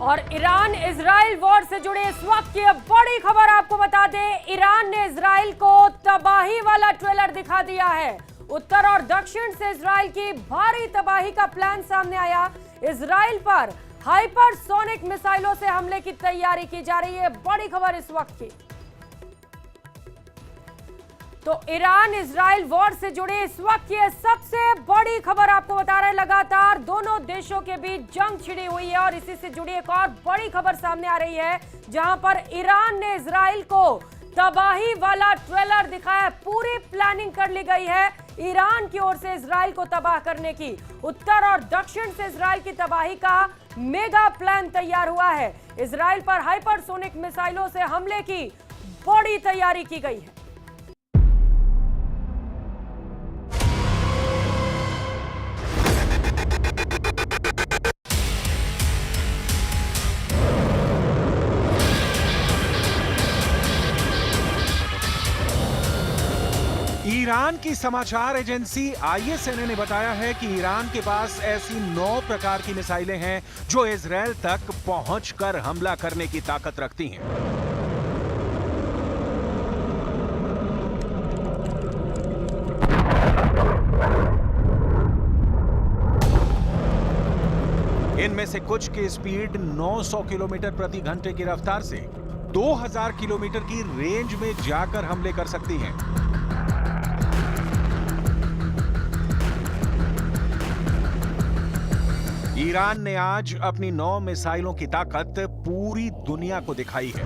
और Iran Israel war से जुड़े इस वक्त की बड़ी खबर आपको बता दें, ईरान ने इजराइल को तबाही वाला ट्रेलर दिखा दिया है। उत्तर और दक्षिण से इजराइल की भारी तबाही का प्लान सामने आया। इजराइल पर हाइपरसोनिक मिसाइलों से हमले की तैयारी की जा रही है। बड़ी खबर इस वक्त की। तो ईरान इजराइल वॉर से जुड़े इस वक्त की सबसे बड़ी खबर आपको बता रहे हैं। लगातार दोनों देशों के बीच जंग छिड़ी हुई है और इसी से जुड़ी एक और बड़ी खबर सामने आ रही है, जहां पर ईरान ने इजराइल को तबाही वाला ट्रेलर दिखाया। पूरी प्लानिंग कर ली गई है ईरान की ओर से इजराइल को तबाह करने की। उत्तर और दक्षिण से इजराइल की तबाही का मेगा प्लान तैयार हुआ है। इजराइल पर हाइपरसोनिक मिसाइलों से हमले की बड़ी तैयारी की गई है। ईरान की समाचार एजेंसी ISNA ने बताया है कि ईरान के पास ऐसी 9 प्रकार की मिसाइलें हैं जो इजराइल तक पहुंचकर हमला करने की ताकत रखती हैं। इनमें से कुछ की स्पीड 900 किलोमीटर प्रति घंटे की रफ्तार से 2000 किलोमीटर की रेंज में जाकर हमले कर सकती हैं। ईरान ने आज अपनी 9 मिसाइलों की ताकत पूरी दुनिया को दिखाई है,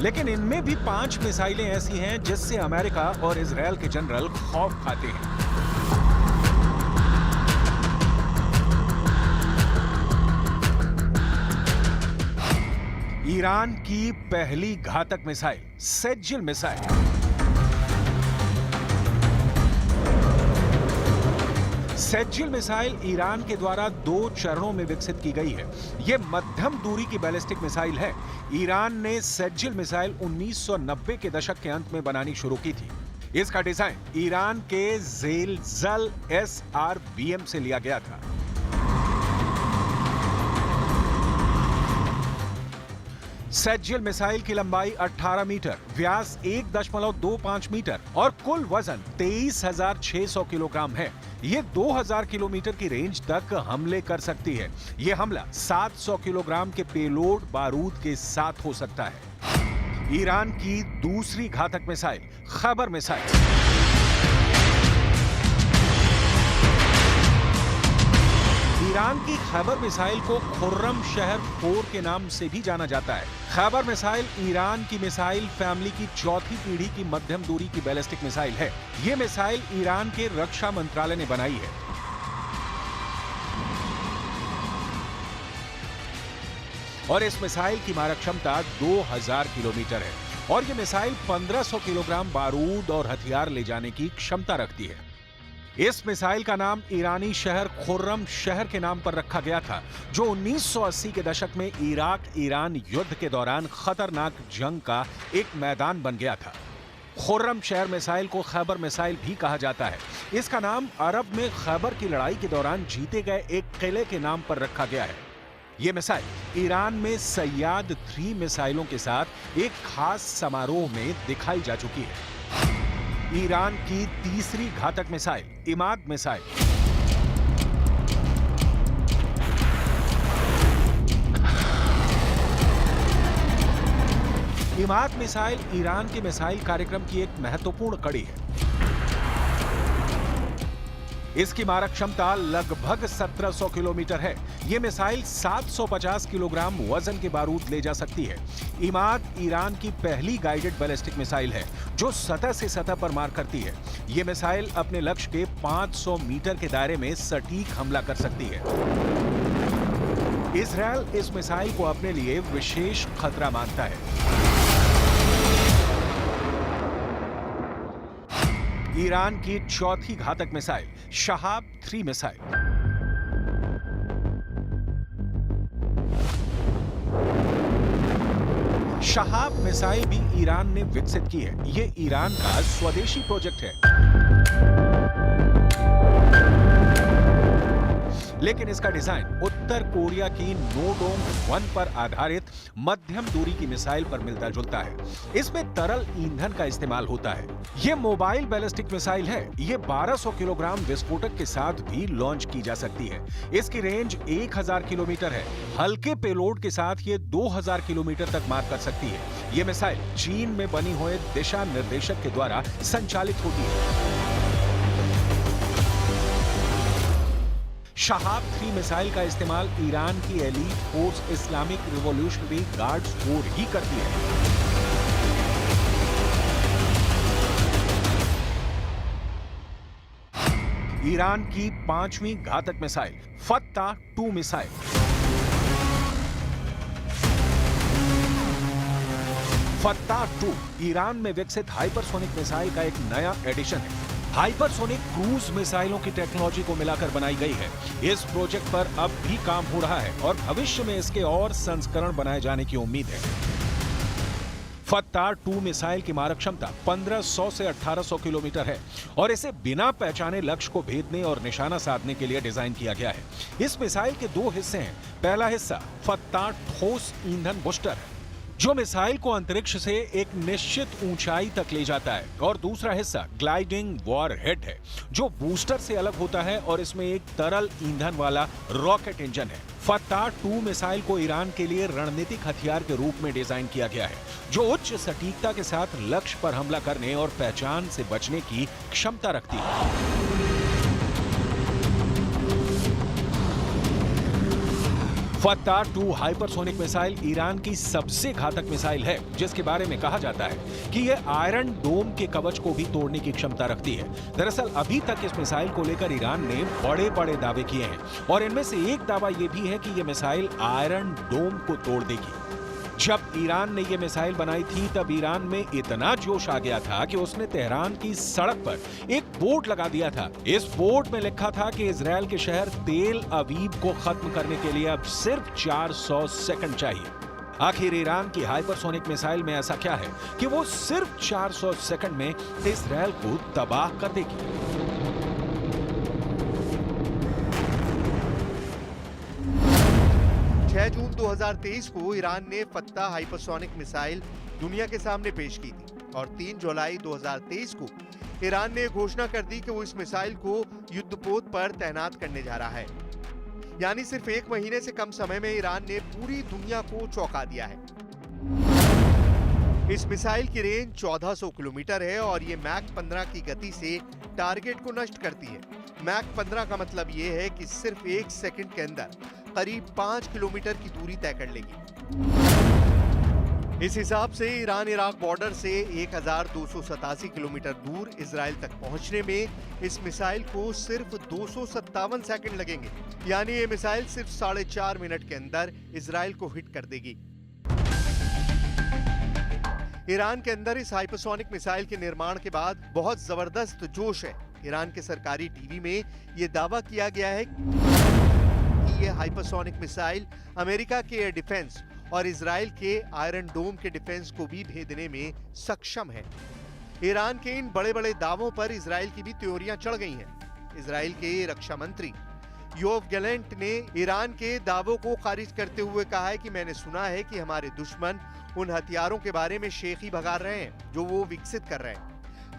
लेकिन इनमें भी 5 मिसाइलें ऐसी हैं जिससे अमेरिका और इजराइल के जनरल खौफ खाते हैं। ईरान की पहली घातक मिसाइल सेज्जिल मिसाइल। सेज्जिल मिसाइल ईरान के द्वारा 2 चरणों में विकसित की गई है। यह मध्यम दूरी की बैलिस्टिक मिसाइल है। ईरान ने सेज्जिल मिसाइल 1990 के दशक के अंत में बनानी शुरू की थी। इसका डिजाइन ईरान के ज़ेलज़ल SRBM से लिया गया था। सेज्जिल मिसाइल की लंबाई 18 मीटर, व्यास 1.25 मीटर और कुल वजन 23,600 किलोग्राम है। ये 2000 किलोमीटर की रेंज तक हमले कर सकती है। यह हमला 700 किलोग्राम के पेलोड बारूद के साथ हो सकता है। ईरान की दूसरी घातक मिसाइल खैबर मिसाइल। ईरान की खैबर मिसाइल को खुर्रम शहर 4 के नाम से भी जाना जाता है। खैबर मिसाइल ईरान की मिसाइल फैमिली की चौथी पीढ़ी की मध्यम दूरी की बैलिस्टिक मिसाइल है। यह मिसाइल ईरान के रक्षा मंत्रालय ने बनाई है। और इस मिसाइल की मारक क्षमता 2000 किलोमीटर है और यह मिसाइल 1500 किलोग्राम बारूद और हथियार ले जाने की क्षमता रखती है। इस मिसाइल का नाम ईरानी शहर खुर्रम शहर के नाम पर रखा गया था, जो 1980 के दशक में इराक ईरान युद्ध के दौरान खतरनाक जंग का एक मैदान बन गया था। खुर्रम शहर मिसाइल को खैबर मिसाइल भी कहा जाता है। इसका नाम अरब में खैबर की लड़ाई के दौरान जीते गए एक किले के नाम पर रखा गया है। यह मिसाइल ईरान में सैयाद 3 मिसाइलों के साथ एक खास समारोह में दिखाई जा चुकी है। ईरान की तीसरी घातक missile Imad missile. Imad missile Iran के मिसाइल कार्यक्रम की एक महत्वपूर्ण कड़ी है। इसकी मारक क्षमता लगभग 1700 किलोमीटर है। यह मिसाइल 750 किलोग्राम वजन के बारूद ले जा सकती है। इमाद ईरान की पहली गाइडेड बैलिस्टिक मिसाइल है जो सतह से सतह पर मार करती है। यह मिसाइल अपने लक्ष्य के 500 मीटर के दायरे में सटीक हमला कर सकती है। इजराइल इस मिसाइल को अपने लिए विशेष खतरा मानता है। ईरान की चौथी घातक missile Shahab 3 missile. Shahab missile भी ईरान ने विकसित की है। यह ईरान का स्वदेशी प्रोजेक्ट है। लेकिन इसका डिजाइन उत्तर कोरिया की नोडोंग 1 पर आधारित मध्यम दूरी की मिसाइल पर मिलता जुलता है। इसमें तरल ईंधन का इस्तेमाल होता है। यह मोबाइल बैलिस्टिक मिसाइल है। ये 1200 किलोग्राम विस्फोटक के साथ भी लॉन्च की जा सकती है। इसकी रेंज 1000 किलोमीटर है। हल्के पेलोड के साथ ये 2000 किलोमीटर तक मार कर सकती है। ये मिसाइल चीन में बनी हुए दिशा निर्देशक के द्वारा संचालित होती है। शहाब 3 मिसाइल का इस्तेमाल ईरान की elite force Islamic revolutionary guards corps ही करती है। ईरान की 5वीं घातक missile Fattah 2 missile. Fattah 2 Iran में विकसित हाइपरसोनिक मिसाइल का एक नया एडिशन है। हाइपरसोनिक क्रूज मिसाइलों की टेक्नोलॉजी को मिलाकर बनाई गई है। इस प्रोजेक्ट पर अब भी काम हो रहा है और भविष्य में इसके और संस्करण बनाए जाने की उम्मीद है। फत्ता 2 मिसाइल की मारक क्षमता 1500 से 1800 किलोमीटर है और इसे बिना पहचाने लक्ष्य को भेदने और निशाना साधने के लिए डिजाइन किया गया है। इस मिसाइल के 2 हिस्से हैं। पहला हिस्सा फत्ता ठोस ईंधन बूस्टर है, जो मिसाइल को अंतरिक्ष से एक निश्चित ऊंचाई तक ले जाता है, और दूसरा हिस्सा ग्लाइडिंग वॉरहेड है, जो बूस्टर से अलग होता है और इसमें एक तरल ईंधन वाला रॉकेट इंजन है। फत्ता 2 मिसाइल को ईरान के लिए रणनीतिक हथियार के रूप में डिजाइन किया गया है, जो उच्च सटीकता के साथ लक्ष्य पर हमला करने और पहचान से बचने की क्षमता रखती है। फत्ता 2 हाइपरसोनिक मिसाइल ईरान की सबसे घातक मिसाइल है, जिसके बारे में कहा जाता है कि यह आयरन डोम के कवच को भी तोड़ने की क्षमता रखती है। दरअसल अभी तक इस मिसाइल को लेकर ईरान ने बड़े-बड़े दावे किए हैं और इनमें से एक दावा यह भी है कि यह मिसाइल आयरन डोम को तोड़ देगी। जब ईरान ने यह मिसाइल बनाई थी तब ईरान में इतना जोश आ गया था कि उसने तेहरान की सड़क पर एक बोर्ड लगा दिया था। इस बोर्ड में लिखा था कि इजरायल के शहर तेल अवीव को खत्म करने के लिए अब सिर्फ 400 सेकंड चाहिए। आखिर ईरान की हाइपरसोनिक मिसाइल में ऐसा क्या है कि वो सिर्फ 400 सेकंड में इजरायल को तबाह कर देगी। 6 जून 2023 को ईरान ने फत्ता हाइपरसोनिक मिसाइल दुनिया के सामने पेश की थी और 3 जुलाई 2023 को ईरान ने घोषणा कर दी कि वो इस मिसाइल को युद्धपोत पर तैनात करने जा रहा है। यानी सिर्फ 1 महीने से कम समय में ईरान ने पूरी दुनिया को चौंका दिया है। इस मिसाइल की रेंज 1400 किलोमीटर है और ये मैक 15 की गति से टारगेट को नष्ट करती है। मैक 15 का मतलब ये है कि सिर्फ 1 सेकंड के अंदर करीब 5 किलोमीटर की दूरी तय कर लेगी। इस हिसाब से ईरान इराक बॉर्डर से 1287 किलोमीटर दूर इजराइल तक पहुंचने में इस मिसाइल को सिर्फ 257 सेकंड लगेंगे। यानी ये मिसाइल सिर्फ 4.5 मिनट के अंदर इजराइल को हिट कर देगी। ईरान के अंदर इस हाइपरसोनिक मिसाइल के निर्माण के बाद बहुत जबरदस्त जोश है। ईरान के सरकारी टीवी में यह दावा किया गया है कि यह हाइपरसोनिक मिसाइल अमेरिका के एयर डिफेंस और इजराइल के आयरन डोम के डिफेंस को भी भेदने में सक्षम है। ईरान के इन बड़े-बड़े दावों पर इजराइल की भी त्योरियां चढ़ गई हैं। इजराइल के रक्षा मंत्री योव गैलेंट ने ईरान के दावों को खारिज करते हुए कहा है कि मैंने सुना है कि हमारे दुश्मन उन हथियारों के बारे में शेखी भगा रहे हैं जो वो विकसित कर रहे हैं।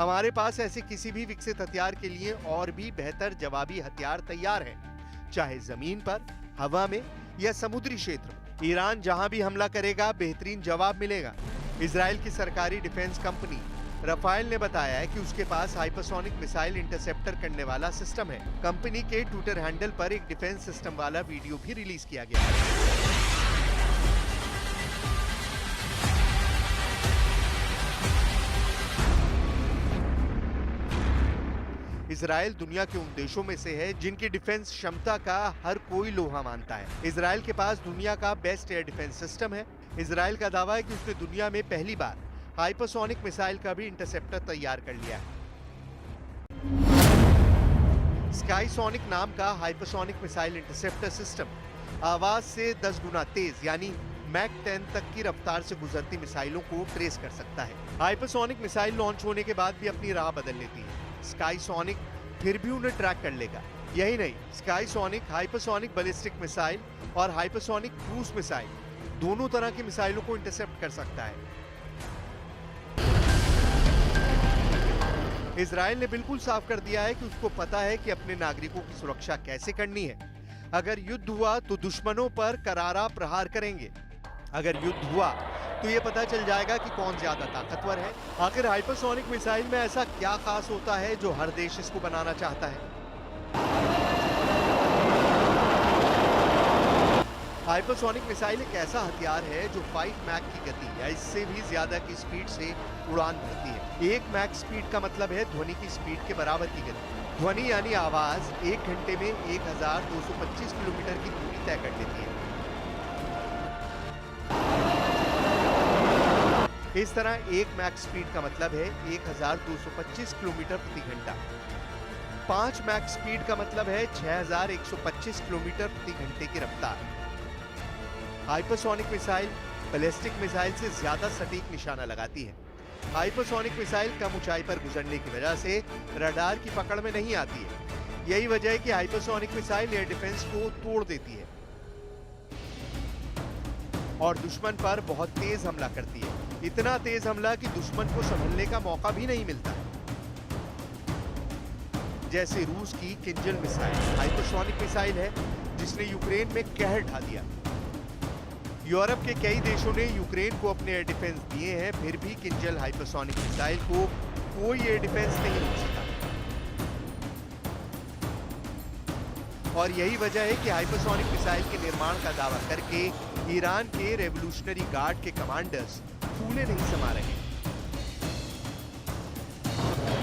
हमारे पास ऐसे किसी भी विकसित हथियार के लिए और भी बेहतर जवाबी हथियार तैयार हैं, चाहे जमीन पर, हवा में या समुद्री क्षेत्र में। ईरान जहां भी हमला करेगा बेहतरीन जवाब मिलेगा। इजराइल की सरकारी डिफेंस कंपनी रफाइल ने बताया है कि उसके पास हाइपरसोनिक मिसाइल इंटरसेप्टर करने वाला सिस्टम है। कंपनी के ट्विटर हैंडल पर एक डिफेंस सिस्टम वाला वीडियो भी रिलीज किया गया है। इजराइल दुनिया के उन देशों में से है जिनकी डिफेंस क्षमता का हर कोई लोहा मानता है। इजराइल के पास दुनिया का बेस्ट एयर डिफेंस सिस्टम है। इजराइल का दावा है कि उसने दुनिया में पहली बार हाइपरसोनिक मिसाइल का भी इंटरसेप्टर तैयार कर लिया है। स्काईसोनिक नाम का हाइपरसोनिक मिसाइल इंटरसेप्टर सिस्टम आवाज से 10 गुना तेज यानी मैक 10 तक की रफ्तार से गुजरती मिसाइलों को ट्रेस कर सकता है। हाइपरसोनिक मिसाइल लॉन्च होने के बाद भी अपनी राह बदल लेती है। स्काईसोनिक फिर भी उन्हें ट्रैक कर लेगा। यही नहीं, स्काईसोनिक, हाइपरसोनिक बैलिस्टिक मिसाइल और हाइपरसोनिक क्रूज मिसाइल दोनों तरह की मिसाइलों को इंटरसेप्ट कर सकता है। इजराइल ने बिल्कुल साफ कर दिया है कि उसको पता है कि अपने नागरिकों की सुरक्षा कैसे करनी है। अगर युद्ध हुआ तो दुश्मनों पर करारा प्रहार करेंगे। अगर युद्ध हुआ तो ये पता चल जाएगा कि कौन ज्यादा ताकतवर है। आखिर हाइपरसोनिक मिसाइल में ऐसा क्या खास होता है जो हर देश इसको बनाना चाहता है? हाइपरसोनिक मिसाइल एक ऐसा हथियार है जो 5 मैक की गति या इससे भी ज्यादा की स्पीड से उड़ान भरती है। 1 मैक स्पीड का मतलब है ध्वनि की स्पीड के बराबर की गति। ध्वनि यानी आवाज 1 घंटे में 1225 किलोमीटर की दूरी तय कर लेती है। इस तरह 1 मैक स्पीड का मतलब है 1225 किलोमीटर प्रति घंटा। 5 मैक स्पीड का मतलब है 6125 किलोमीटर प्रति घंटे की रफ्तार। हाइपरसोनिक मिसाइल बैलिस्टिक मिसाइल से ज्यादा सटीक निशाना लगाती है। हाइपरसोनिक मिसाइल कम ऊंचाई पर गुजरने की वजह से रडार की पकड़ में नहीं आती है। यही वजह है कि हाइपरसोनिक मिसाइल एयर डिफेंस को तोड़ देती है और दुश्मन पर बहुत तेज हमला करती है। इतना तेज हमला कि दुश्मन को संभलने का मौका भी नहीं मिलता। जैसे रूस की किंजल मिसाइल हाइपरसोनिक मिसाइल है जिसने यूक्रेन में कहर ढा दिया। यूरोप के कई देशों ने यूक्रेन को अपने एयर डिफेंस दिए हैं, फिर भी किंजल हाइपरसोनिक मिसाइल को कोई एयर डिफेंस नहीं रोक सका। और यही वजह है कि हाइपरसोनिक मिसाइल के निर्माण का दावा करके ईरान के रेवोल्यूशनरी गार्ड के कमांडर्स फूले नहीं समा रहे।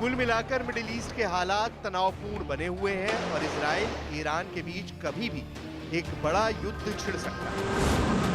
कुल मिलाकर मिडिल ईस्ट के हालात तनावपूर्ण बने हुए हैं और इजराइल ईरान के बीच कभी भी एक बड़ा युद्ध छिड़ सकता है।